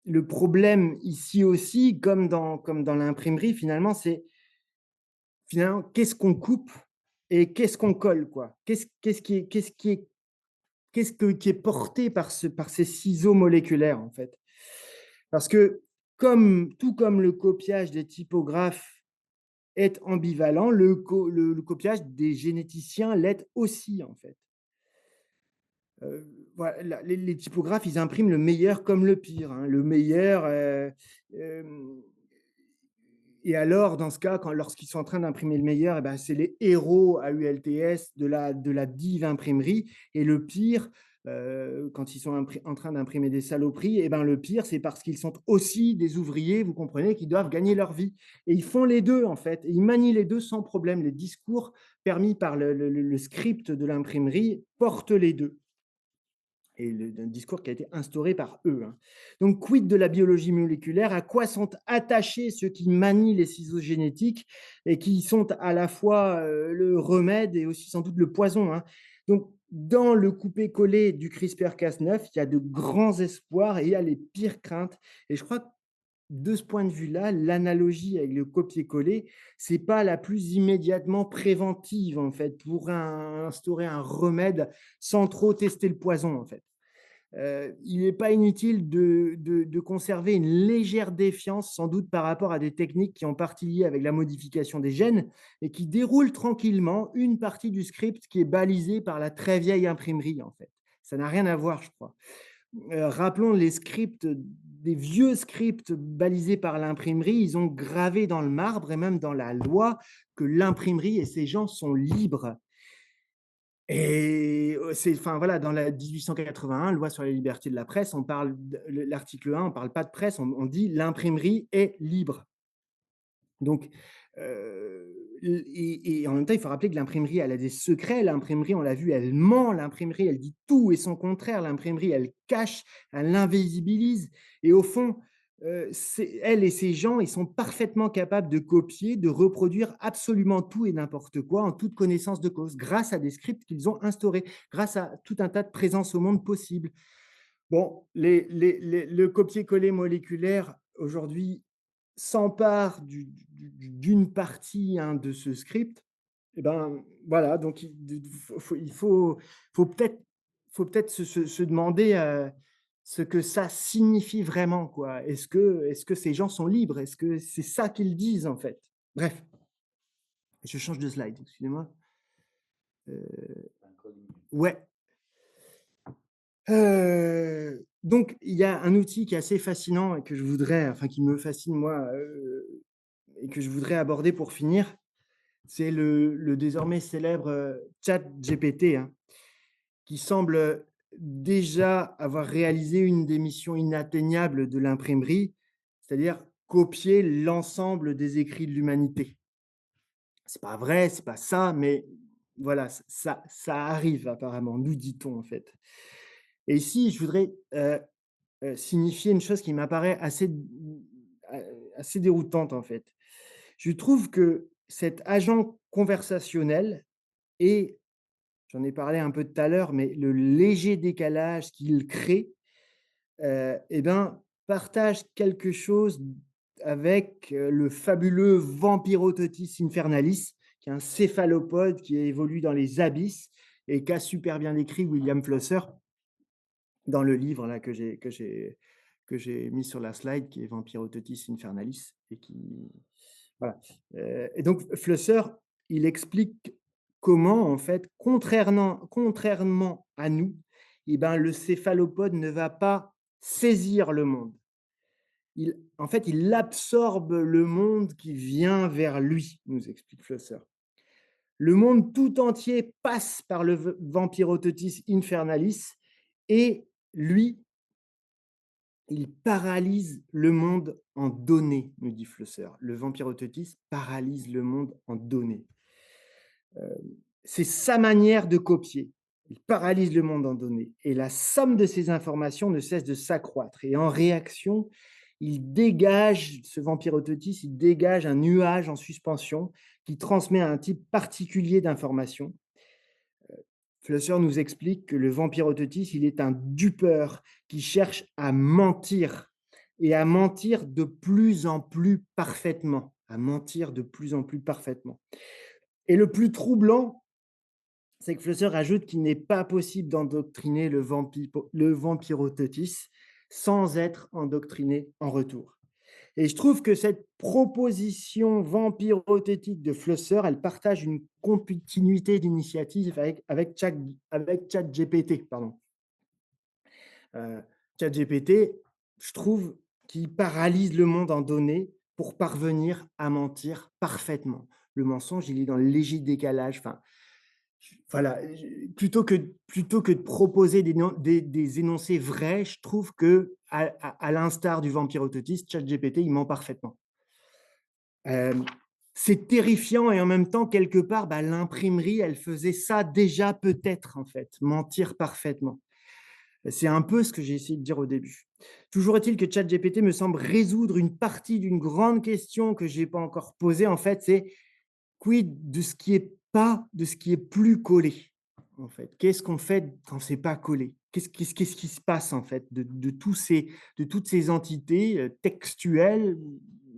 le problème ici aussi, comme dans l'imprimerie, finalement, c'est finalement qu'est-ce qu'on coupe et qu'est-ce qu'on colle, quoi. Qui est porté par ces ciseaux moléculaires, en fait. Parce que tout comme le copiage des typographes est ambivalent, le copiage des généticiens l'est aussi, en fait. Voilà, les typographes, ils impriment le meilleur comme le pire, hein. Le meilleur. Et alors, dans ce cas, lorsqu'ils sont en train d'imprimer le meilleur, eh ben, c'est les héros à ULTS de la dive imprimerie. Et le pire, quand ils sont en train d'imprimer des saloperies, eh ben, le pire, c'est parce qu'ils sont aussi des ouvriers, vous comprenez, qui doivent gagner leur vie. Et ils font les deux, en fait. Et ils manient les deux sans problème. Les discours permis par le script de l'imprimerie portent les deux. Et un discours qui a été instauré par eux, hein. Donc, quid de la biologie moléculaire? À quoi sont attachés ceux qui manient les ciseaux génétiques et qui sont à la fois le remède et aussi sans doute le poison, hein. Donc, dans le coupé-collé du CRISPR-Cas9, il y a de grands espoirs et il y a les pires craintes. Et je crois de ce point de vue-là, l'analogie avec le copier-coller, c'est pas la plus immédiatement préventive, en fait, pour instaurer un remède sans trop tester le poison, en fait. Il n'est pas inutile de conserver une légère défiance, sans doute par rapport à des techniques qui ont partie liée avec la modification des gènes et qui déroulent tranquillement une partie du script qui est balisée par la très vieille imprimerie, en fait. Ça n'a rien à voir, je crois. Rappelons les scripts, des vieux scripts balisés par l'imprimerie, ils ont gravé dans le marbre et même dans la loi que l'imprimerie et ses gens sont libres. Et enfin, voilà, dans la 1881, loi sur la liberté de la presse, on parle l'article 1, on ne parle pas de presse, on dit l'imprimerie est libre. Donc, et en même temps, il faut rappeler que l'imprimerie, elle a des secrets. L'imprimerie, on l'a vu, elle ment. L'imprimerie, elle dit tout et son contraire. L'imprimerie, elle cache, elle invisibilise. Et au fond, elle et ses gens, ils sont parfaitement capables de copier, de reproduire absolument tout et n'importe quoi en toute connaissance de cause, grâce à des scripts qu'ils ont instaurés, grâce à tout un tas de présences au monde possibles. Bon, le copier-coller moléculaire, aujourd'hui, s'empare d'une partie, hein, de ce script. Et ben voilà, donc faut peut-être se demander ce que ça signifie vraiment, quoi. Est-ce que ces gens sont libres? Est-ce que c'est ça qu'ils disent, en fait? Bref, je change de slide, excusez-moi. Ouais. Donc, il y a un outil qui est assez fascinant et que je voudrais, enfin qui me fascine moi, et que je voudrais aborder pour finir, c'est le désormais célèbre ChatGPT, hein, qui semble déjà avoir réalisé une des missions inatteignables de l'imprimerie, c'est-à-dire copier l'ensemble des écrits de l'humanité. C'est pas vrai, c'est pas ça, mais voilà, ça arrive apparemment, nous dit-on en fait. Et ici, je voudrais signifier une chose qui m'apparaît assez déroutante en fait. Je trouve que cet agent conversationnel et j'en ai parlé un peu tout à l'heure, mais le léger décalage qu'il crée, et ben, partage quelque chose avec le fabuleux Vampirototis infерnalis, qui est un céphalopode qui évolue dans les abysses et qu'a super bien décrit William Flosser dans le livre là, que j'ai mis sur la slide, qui est Vampirototis infernalis, et qui, voilà. Et donc, Flusser, il explique comment, en fait, contrairement à nous, eh ben, le céphalopode ne va pas saisir le monde. En fait, il absorbe le monde qui vient vers lui, nous explique Flusser. Le monde tout entier passe par le Vampirototis infernalis et lui, il paralyse le monde en données, nous dit Flusser. Le Vampirototis paralyse le monde en données. C'est sa manière de copier. Il paralyse le monde en données. Et la somme de ces informations ne cesse de s'accroître. Et en réaction, ce Vampirototis, il dégage un nuage en suspension qui transmet un type particulier d'informations. Flusser nous explique que le Vampirototis, il est un dupeur qui cherche à mentir et à mentir de plus en plus parfaitement. À mentir de plus en plus parfaitement. Et le plus troublant, c'est que Flusser ajoute qu'il n'est pas possible d'endoctriner le Vampirototis sans être endoctriné en retour. Et je trouve que cette proposition vampirothétique de Flusser, elle partage une continuité d'initiative avec ChatGPT. ChatGPT, je trouve qu'il paralyse le monde en données pour parvenir à mentir parfaitement. Le mensonge, il est dans le léger décalage. Enfin, voilà, plutôt que de proposer des énoncés vrais, je trouve que, à l'instar du Vampirototis, ChatGPT, il ment parfaitement. C'est terrifiant et en même temps, quelque part, l'imprimerie, elle faisait ça déjà peut-être, en fait, mentir parfaitement. C'est un peu ce que j'ai essayé de dire au début. Toujours est-il que ChatGPT me semble résoudre une partie d'une grande question que je n'ai pas encore posée, en fait, c'est quid de ce qui est plus collé, en fait. Qu'est-ce qu'on fait quand c'est pas collé? qu'est-ce qui se passe en fait de toutes ces entités textuelles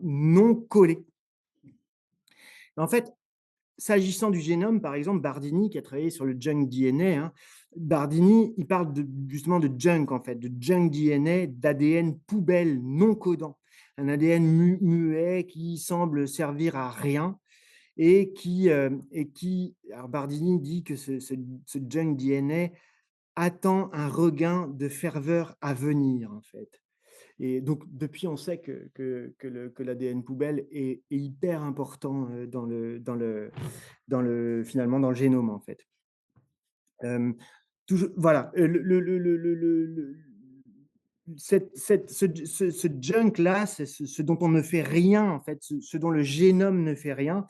non collées. En fait, s'agissant du génome, par exemple, Bardini, qui a travaillé sur le junk DNA, hein, Bardini, il parle justement de junk, en fait, de junk DNA, d'ADN poubelle non codant, un ADN muet qui semble servir à rien alors Bardini dit que ce junk DNA attend un regain de ferveur à venir, en fait. Et donc, depuis, on sait que l'ADN poubelle est hyper important finalement, dans le génome, en fait. Toujours, voilà, ce junk-là, c'est ce dont on ne fait rien, en fait, ce dont le génome ne fait rien,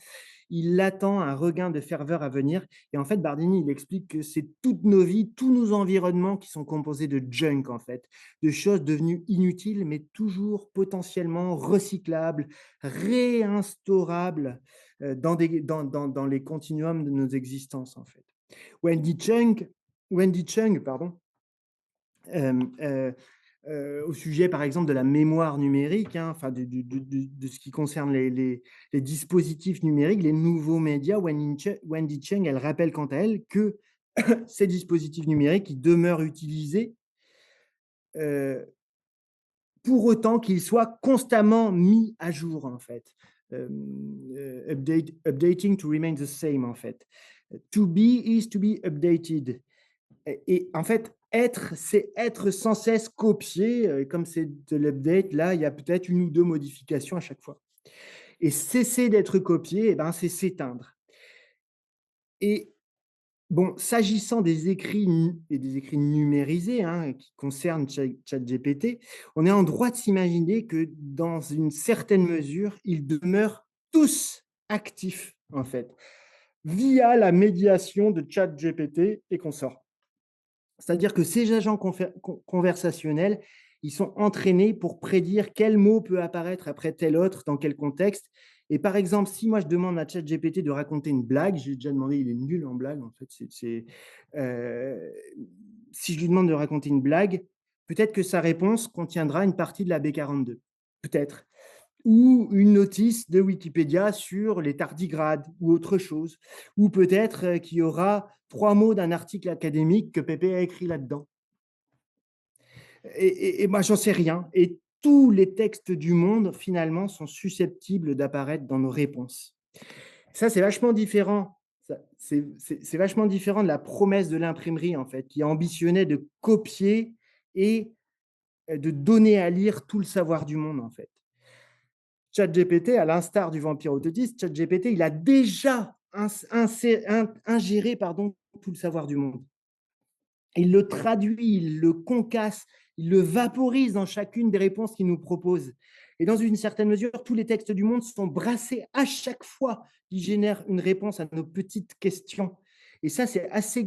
il attend un regain de ferveur à venir. Et en fait, Bardini, il explique que c'est toutes nos vies, tous nos environnements qui sont composés de junk, en fait, de choses devenues inutiles, mais toujours potentiellement recyclables, réinstaurables dans les continuums de nos existences, en fait. Wendy Chung, pardon, euh, euh, au sujet, par exemple, de la mémoire numérique, hein, enfin de ce qui concerne les dispositifs numériques, les nouveaux médias, Wendy Chung, elle rappelle quant à elle que ces dispositifs numériques, ils demeurent utilisés euh, pour autant qu'ils soient constamment mis à jour, en fait. Updating to remain the same, en fait. To be is to be updated. Et en fait, être, c'est être sans cesse copié. Comme c'est de l'update, là, il y a peut-être une ou deux modifications à chaque fois. Et cesser d'être copié, eh ben, c'est s'éteindre. Et bon, s'agissant des écrits et des écrits numérisés, hein, qui concernent ChatGPT, on est en droit de s'imaginer que dans une certaine mesure, ils demeurent tous actifs, en fait, via la médiation de ChatGPT et consorts. C'est-à-dire que ces agents conversationnels, ils sont entraînés pour prédire quel mot peut apparaître après tel autre, dans quel contexte. Et par exemple, si moi je demande à ChatGPT de raconter une blague, j'ai déjà demandé, il est nul en blague en fait. Si je lui demande de raconter une blague, peut-être que sa réponse contiendra une partie de la B42. Peut-être. Ou une notice de Wikipédia sur les tardigrades ou autre chose. Ou peut-être qu'il y aura 3 mots d'un article académique que Pépé a écrit là-dedans. Et moi, j'en sais rien. Et tous les textes du monde, finalement, sont susceptibles d'apparaître dans nos réponses. Ça, c'est vachement différent. C'est vachement différent de la promesse de l'imprimerie, en fait, qui ambitionnait de copier et de donner à lire tout le savoir du monde, en fait. ChatGPT, à l'instar du vampire autodiste, ChatGPT, il a déjà ingéré tout le savoir du monde. Il le traduit, il le concasse, il le vaporise dans chacune des réponses qu'il nous propose. Et dans une certaine mesure, tous les textes du monde sont brassés à chaque fois qu'ils génèrent une réponse à nos petites questions. Et ça, c'est assez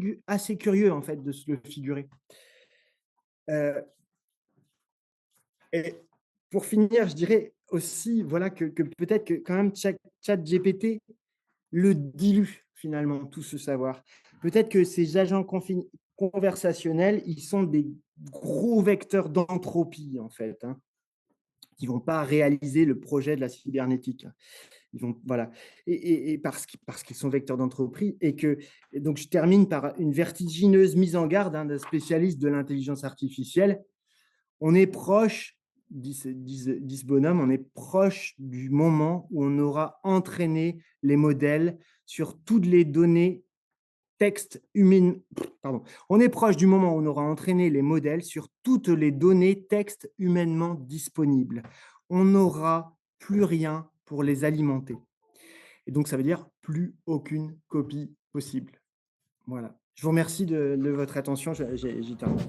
curieux, en fait, de se le figurer. Et pour finir, je dirais aussi voilà, que peut-être que quand même ChatGPT le dilue finalement, tout ce savoir. Peut-être que ces agents conversationnels, ils sont des gros vecteurs d'entropie, en fait, hein, qui ne vont pas réaliser le projet de la cybernétique. Ils vont, voilà. Et parce qu'ils sont vecteurs d'entropie. Et donc, je termine par une vertigineuse mise en garde d'un spécialiste de l'intelligence artificielle. On est proche, dit ce bonhomme, on est proche du moment où on aura entraîné les modèles sur toutes les données textes humaines. Pardon. On est proche du moment où on aura entraîné les modèles sur toutes les données textes humainement disponibles. On n'aura plus rien pour les alimenter. Et donc, ça veut dire plus aucune copie possible. Voilà. Je vous remercie de votre attention. J'y termine.